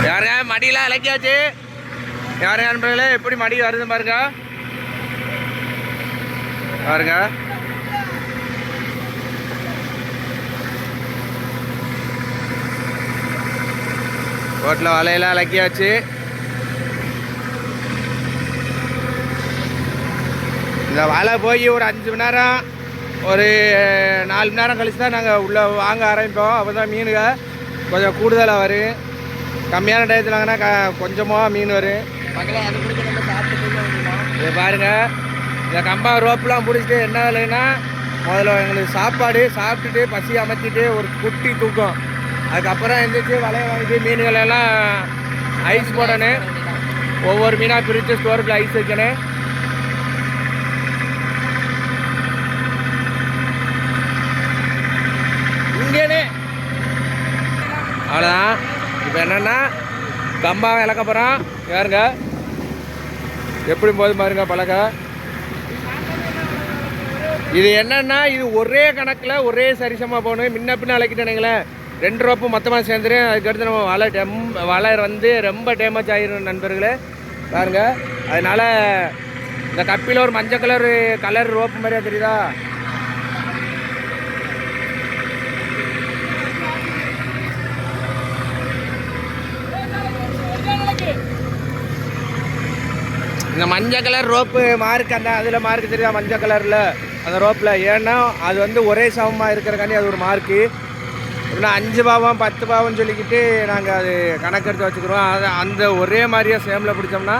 யாருங்க மடியெல்லாம் இலக்கியாச்சு. யாருங்க நண்பர்களே எப்படி மடி வருது பாருங்க. பாருங்க போட்டில் வலையெல்லாம் இலக்கியாச்சு. இந்த வலை போய் ஒரு 5 மணி நேரம் ஒரு 4 மணி நேரம் கழிச்சு தான் நாங்கள் உள்ளே வாங்க ஆரம்பிப்போம். அப்போ தான் மீனுங்க கொஞ்சம் கூடுதலாக வரும். கம்மியான டயத்தில் வாங்கினா கொஞ்சமாக மீன் வரும். இது பாருங்கள், இந்த கம்பா ரோப்பெலாம் பிடிச்சிட்டு என்ன வேலைன்னா முதல்ல எங்களுக்கு சாப்பாடு சாப்பிட்டுட்டு பசி அமைச்சிட்டு ஒரு குட்டி தூக்கம். அதுக்கப்புறம் எழுந்திரிச்சு வலையை வாங்கிட்டு மீன்களெல்லாம் ஐஸ் போடணும். ஒவ்வொரு மீனாக பிரித்து ஸ்டோருக்குள்ள ஐஸ் வைக்கணும். இங்கேனே அவ்வளோதான். இப்போ என்னென்னா கம்பாவை இழக்க போகிறோம். யாருங்க எப்படி போது பாருங்க பழக. இது என்னன்னா இது ஒரே கணக்கில் ஒரே சரிசமாக போகணும். முன்ன பின்ன அழைக்கிட்டேனுங்களேன் 2 ரோப்பு மொத்தமாக சேர்ந்துடும். அதுக்கடுத்து நம்ம வலை வந்து ரொம்ப டேமேஜ் ஆகிடும் நண்பர்களே. பாருங்க, அதனால் இந்த கப்பியில் ஒரு மஞ்சள் கலர் ரோப்பு மாதிரியா தெரியுதா? இந்த மஞ்சள் கலர் ரோப்பு மார்க் அந்த அதில் மார்க் தெரியுதா? மஞ்சள் கலரில் அந்த ரோப்பில். ஏன்னா அது வந்து ஒரே சமமாக இருக்கிறக்காண்டி அது ஒரு மார்க்கு. எப்படின்னா 5 பாவம் 10 பாவம்னு சொல்லிக்கிட்டு நாங்கள் அது கணக்கெடுத்து வச்சுக்கிறோம். அது அந்த ஒரே மாதிரியாக சேமில் பிடிச்சோம்னா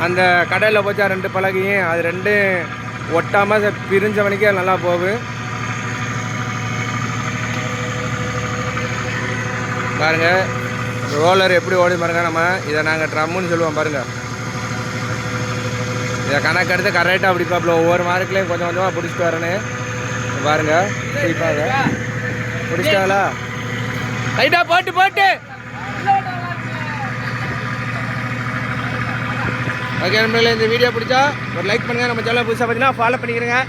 அந்த கடலில் போச்சா 2 பலகையும் அது 2 ஒட்டாமல் பிரிஞ்ச மணிக்கே நல்லா போகும். பாருங்கள் ரோலர் எப்படி ஓடி பாருங்க. நம்ம இதை நாங்கள் ட்ரம்முன்னு சொல்லுவோம். பாருங்கள், இதை கணக்கெடுத்து கரெக்டாக பிடிப்பாப்புல. ஒவ்வொரு மார்க்லேயும் கொஞ்சம் கொஞ்சமாக பிடிச்சிட்டு வரணும். பாருங்கள் சீப்பாக பிடிச்சிட்டாங்களா? ரைட்டாக போட்டு ஓகே நண்பர்களே, இந்த வீடியோ பிடிச்சா ஒரு லைக் பண்ணுங்கள். நம்ம சேனலை புதுசாக பார்த்தீங்கன்னா ஃபாலோ பண்ணிக்கிறேங்க.